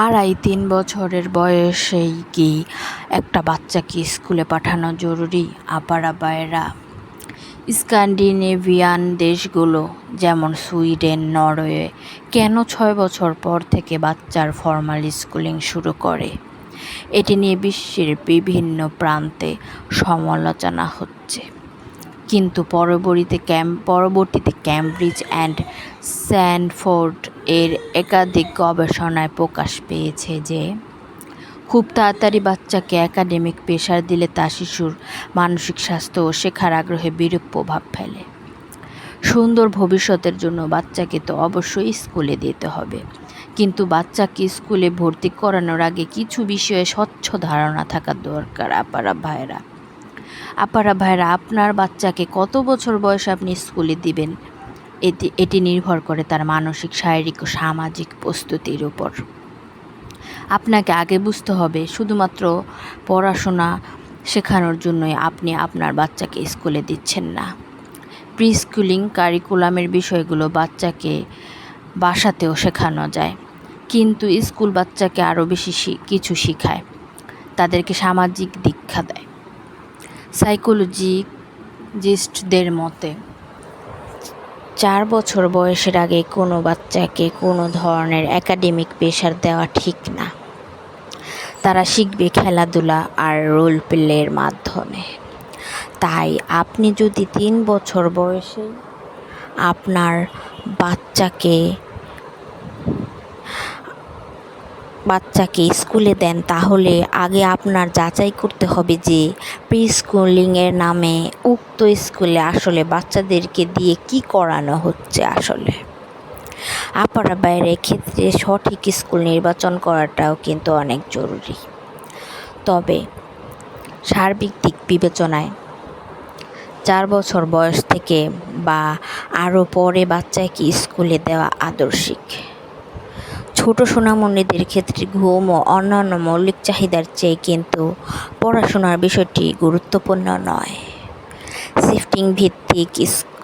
আড়াই-তিন বছরের বয়সেই কি একটা বাচ্চাকে স্কুলে পাঠানো জরুরি? আপারা ভাইয়েরা, স্ক্যান্ডিনেভিয়ান দেশগুলো যেমন সুইডেন, নরওয়ে কেন ৬ বছর পর থেকে বাচ্চার ফরমাল স্কুলিং শুরু করে? এটি নিয়ে বিশ্বের বিভিন্ন প্রান্তে সমালোচনা হচ্ছে, কিন্তু পরবর্তীতে ক্যামব্রিজ অ্যান্ড স্ট্যানফোর্ড এর একাধিক গবেষণায় প্রকাশ পেয়েছে যে খুব তাড়াতাড়ি বাচ্চাকে একাডেমিক প্রেশার দিলে তা শিশুর মানসিক স্বাস্থ্য ও শেখার আগ্রহে বিরূপ প্রভাব ফেলে। সুন্দর ভবিষ্যতের জন্য বাচ্চাকে তো অবশ্যই স্কুলে দিতে হবে, কিন্তু বাচ্চাকে স্কুলে ভর্তি করানোর আগে কিছু বিষয়ে স্বচ্ছ ধারণা থাকা দরকার। আপারা ভাইরা, আপনার বাচ্চাকে কত বছর বয়সে আপনি স্কুলে দিবেন এটি নির্ভর করে তার মানসিক, শারীরিক ও সামাজিক প্রস্তুতির উপর। আপনাকে আগে বুঝতে হবে, শুধুমাত্র পড়াশোনা শেখানোর জন্যই আপনি আপনার বাচ্চাকে স্কুলে দিচ্ছেন না। প্রি স্কুলিং কারিকুলামের বিষয়গুলো বাচ্চাকে বাসাতেও শেখানো যায়, কিন্তু স্কুল বাচ্চাকে আরও বেশি কিছু শেখায়, তাদেরকে সামাজিক দীক্ষা দেয়। সাইকোলজিস্টদের মতে 4 বছর বয়সের আগে কোনো বাচ্চাকে কোনো ধরনের একাডেমিক প্রেশার দেওয়া ঠিক না। তারা শিখবে খেলাধুলা আর রোল প্লের মাধ্যমে। তাই আপনি যদি 3 বছর বয়সে আপনার বাচ্চাকে স্কুলে দেন, তাহলে আগে আপনার যাচাই করতে হবে যে প্রি স্কুলিংয়ের নামে উক্ত স্কুলে আসলে বাচ্চাদেরকে দিয়ে কি করানো হচ্ছে। আসলে আপারা বাইরের ক্ষেত্রে সঠিক স্কুল নির্বাচন করাটাও কিন্তু অনেক জরুরি। তবে সার্বিক দিক বিবেচনায় 4 বছর বয়স থেকে বা আরও পরে বাচ্চাকে স্কুলে দেওয়া আদর্শিক। ছোট সোনামণিদের ক্ষেত্রে ঘুম ও অন্যান্য মৌলিক চাহিদার চেয়ে কিন্তু পড়াশোনার বিষয়টি গুরুত্বপূর্ণ নয়। শিফটিং ভিত্তিক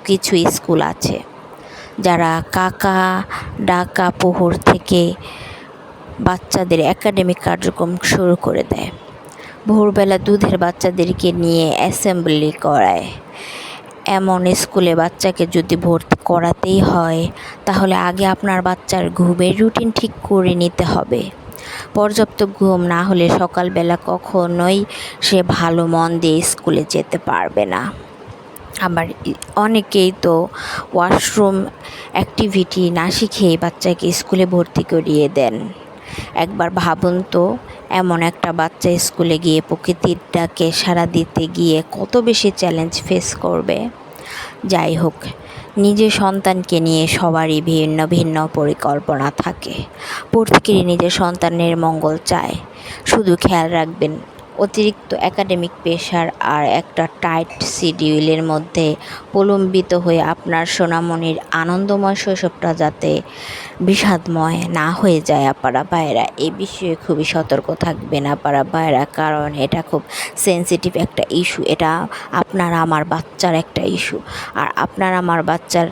কিছু স্কুল আছে যারা কাকা ডাকা প্রহর থেকে বাচ্চাদের একাডেমিক কার্যক্রম শুরু করে দেয়। ভোরবেলা দুধের বাচ্চাদেরকে নিয়ে অ্যাসেম্বলি করায়। এমন স্কুলে বাচ্চাকে যদি ভর্তি করাতেই হয়, তাহলে আগে আপনার বাচ্চার ঘুমের রুটিন ঠিক করে নিতে হবে। পর্যাপ্ত ঘুম না হলে সকালবেলা কখনোই সে ভালো মন দিয়ে স্কুলে যেতে পারবে না। আবার অনেকেই তো ওয়াশরুম অ্যাক্টিভিটি না শিখেই বাচ্চাকে স্কুলে ভর্তি করিয়ে দেন। একবার ভাবুন তো, এমন একটা বাচ্চা স্কুলে গিয়ে প্রকৃতির ডাকে সাড়া দিতে গিয়ে কত বেশি চ্যালেঞ্জ ফেস করবে। যাই হোক, নিজের সন্তানকে নিয়ে সবারই ভিন্ন ভিন্ন পরিকল্পনা থাকে। প্রত্যেকেরই নিজের সন্তানের মঙ্গল চায়। শুধু খেয়াল রাখবেন, অতিরিক্ত একাডেমিক প্রেশার আর একটা টাইট শিডিউলের মধ্যে প্রলম্বিত হয়ে আপনার সোনামণির আনন্দময় শৈশবটা যাতে বিষাদময় না হয়ে যায়। আপারা ভাইয়েরা, এই বিষয়ে খুবই সতর্ক থাকবেন আপারা ভাইয়েরা, কারণ এটা খুব সেন্সিটিভ একটা ইস্যু। এটা আপনার আমার বাচ্চার একটা ইস্যু, আর আপনার আমার বাচ্চার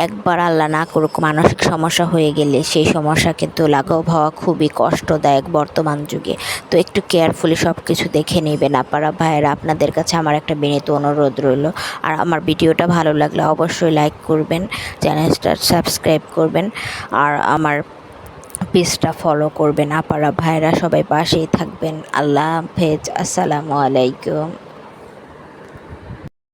একবার আল্লাহ না করুক মানসিক সমস্যা হয়ে গেলে সেই সমস্যা কিন্তু লাঘব হওয়া খুবই কষ্টদায়ক বর্তমান যুগে। তো একটু কেয়ারফুলি সব কিছু দেখে নেবেন আপারা ভাইয়েরা। আপনাদের কাছে আমার একটা বিনীত অনুরোধ রইল, আর আমার ভিডিওটা ভালো লাগলে অবশ্যই লাইক করবেন, চ্যানেলটা সাবস্ক্রাইব করবেন, আর আমার পেজটা ফলো করবেন। আপারা ভাইয়েরা সবাই পাশেই থাকবেন। আল্লাহ হাফেজ, আসসালামু আলাইকুম।